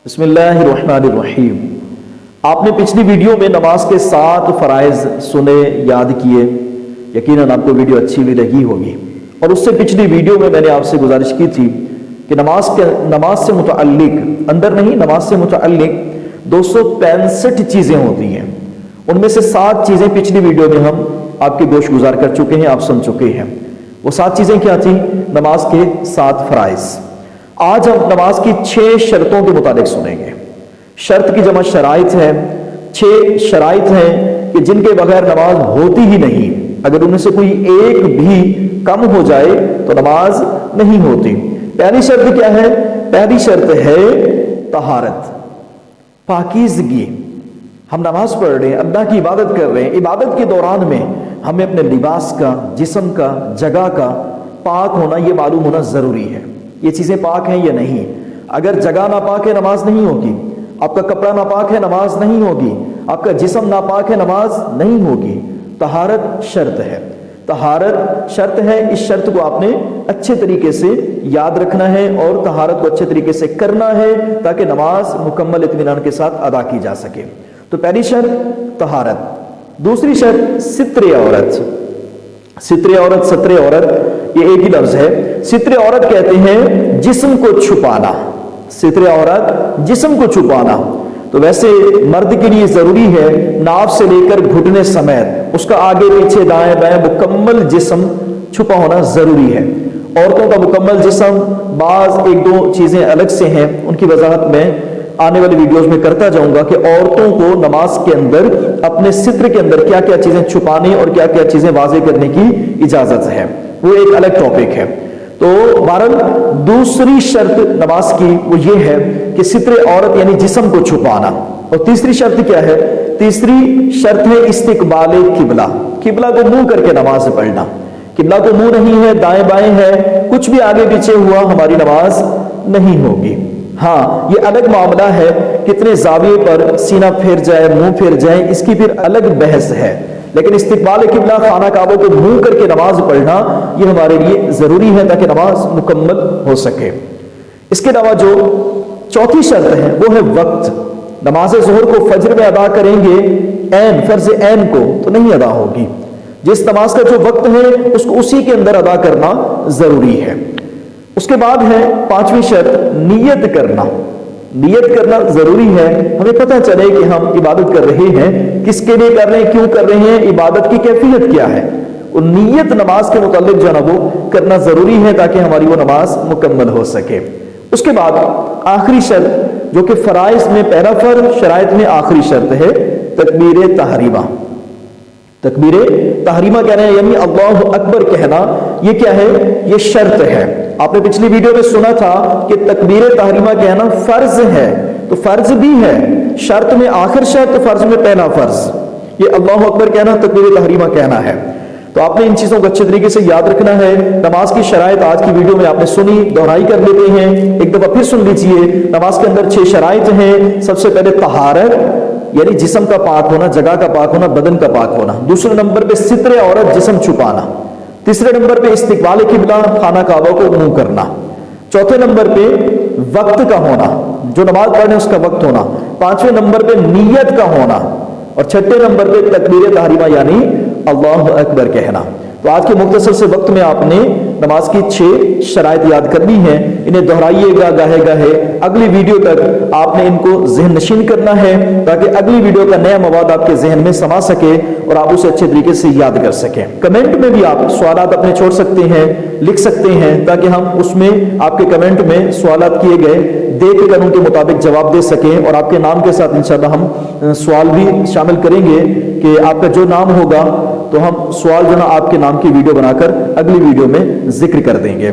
बिस्मिल्लाहिर्रहमानिर्रहीम। आपने पिछली वीडियो में नमाज के 7 फ़राइज़ सुने, याद किए। यकीनन आपको वीडियो अच्छी भी लगी होगी। और उससे पिछली वीडियो में मैंने आपसे गुजारिश की थी कि नमाज से मुतअल्लिक, अंदर नहीं, नमाज से मुतअल्लिक 265 चीज़ें होती हैं। उनमें से 7 चीज़ें पिछली वीडियो में हम आपके गोश गुजार कर चुके हैं, आप सुन चुके हैं। वो 7 चीज़ें क्या थी? नमाज के 7 फ़राइज़। आज हम नमाज की 6 शर्तों के मुताबिक सुनेंगे। शर्त की जमा शराइत है। 6 शराइत हैं कि जिनके बगैर नमाज होती ही नहीं। अगर उनमें से कोई एक भी कम हो जाए तो नमाज नहीं होती। पहली शर्त क्या है? पहली शर्त है तहारत, पाकीज़गी। हम नमाज पढ़ रहे हैं, अल्लाह की इबादत कर रहे हैं। इबादत के दौरान में हमें अपने लिबास का, जिस्म का, जगह का पाक होना, ये मालूम होना ज़रूरी है। ये चीज़ें पाक हैं या नहीं। अगर जगह नापाक है, नमाज नहीं होगी। आपका कपड़ा नापाक है, नमाज नहीं होगी। आपका जिस्म नापाक है, नमाज नहीं होगी। तहारत शर्त है, तहारत शर्त है। इस शर्त को आपने अच्छे तरीके से याद रखना है और तहारत को अच्छे तरीके से करना है ताकि नमाज मुकम्मल इत्मीनान के साथ अदा की जा सके। तो पहली शर्त तहारत। दूसरी शर्त सित्रे औरत। सित्रे औरत, सत्रे औरत, ये एक ही लफ्ज है। सित्रे औरत कहते हैं जिस्म को छुपाना। सित्रे औरत, जिस्म को छुपाना। तो वैसे मर्द के लिए जरूरी है नाभ से लेकर घुटने समेत उसका आगे पीछे दाएं बाएं मुकम्मल जिस्म छुपा होना जरूरी है। औरतों का मुकम्मल जिस्म, बाज एक दो चीजें अलग से हैं, उनकी वजाहत में आने वाली वीडियोस में करता जाऊंगा कि औरतों को नमाज के अंदर अपने सित्र के अंदर क्या क्या चीजें छुपाने और क्या क्या चीजें वाज़े करने की इजाजत है, वो एक अलग टॉपिक है। तो बहरहाल दूसरी शर्त नमाज की वो ये है कि सित्रे औरत यानी जिस्म को छुपाना। और तीसरी शर्त क्या है? तीसरी शर्त है इस्तिकबाले किबला। किबला को मुंह करके नमाज पढ़ना। किबला को मुंह नहीं है, दाएं बाएं है, कुछ भी आगे पीछे हुआ हमारी नमाज नहीं होगी। हाँ, ये अलग मामला है कितने जाविये पर सीना फेर जाए, मुंह फेर जाए, इसकी फिर अलग बहस है। लेकिन इस्तिकबाल किबला, खाना काबा को मुंह करके नमाज पढ़ना, ये हमारे लिए जरूरी है ताकि नमाज मुकम्मल हो सके। इसके अलावा जो चौथी शर्त है वो है वक्त। नमाज ज़ोहर को फज्र में अदा करेंगे, ऐन फर्ज ऐन को तो नहीं अदा होगी। जिस नमाज का जो वक्त है उसको उसी के अंदर अदा करना जरूरी है। उसके बाद है 5वीं शर्त नियत करना। नियत करना जरूरी है। हमें पता चले कि हम इबादत कर रहे हैं, किसके लिए कर रहे हैं, क्यों कर रहे हैं, इबादत की कैफियत क्या है। और नियत नमाज के मुतालिक जो है ना वो करना जरूरी है ताकि हमारी वो नमाज मुकम्मल हो सके। उसके बाद आखिरी शर्त जो कि फराइज में पहला फर्ज, शराइत में आखिरी शर्त है तकबीर तहरीमा। तकबीर तहरीमा कहना है यानी अल्लाह अकबर कहना। ये क्या है? ये शर्त है। आपने पिछली वीडियो में सुना था कि तकबीर तहरीमा कहना फर्ज है, तो फर्ज भी है। शर्त में आखिर शर्त, फर्ज में पहला फर्ज। ये अल्लाह अकबर कहना, तकबीर तहरीमा कहना है। तो आपने इन चीजों को अच्छे तरीके से याद रखना है। नमाज की शराइत आज की वीडियो में आपने सुनी, दोहराई कर लेते हैं, एक दफा फिर सुन लीजिए। नमाज के अंदर 6 शराइत हैं। सबसे पहले तहारत यानी जिस्म का पाक होना, जगह का पाक होना, बदन का पाक होना। दूसरे नंबर पे सित्रे औरत, जिस्म छुपाना। तीसरे नंबर पे इस्तिकबाल किबला, खाना काबा को मुंह करना। चौथे नंबर पे वक्त का होना, जो नमाज पढ़ने उसका वक्त होना। 5वें नंबर पे नियत का होना। और 6ठे नंबर पे तकबीर तहरीमा यानी अल्लाह अकबर कहना। तो आज के मुख्तसर से वक्त में आपने नमाज की 6 शराइत याद करनी है। इन्हें दोहराइएगा गाहे गाहे। अगली वीडियो तक आपने इनको ज़हन नशीन करना है ताकि अगली वीडियो का नया मवाद आपके जहन में समा सके और आप उसे अच्छे तरीके से याद कर सकें। कमेंट में भी आप सवालात अपने छोड़ सकते हैं, लिख सकते हैं ताकि हम उसमें आपके कमेंट में सवालात किए गए देख कर उनके मुताबिक जवाब दे सकें। और आपके नाम के साथ इंशाल्लाह हम सवाल भी शामिल करेंगे कि आपका जो नाम होगा तो हम सवाल जो ना आपके नाम की वीडियो बनाकर अगली वीडियो में जिक्र कर देंगे।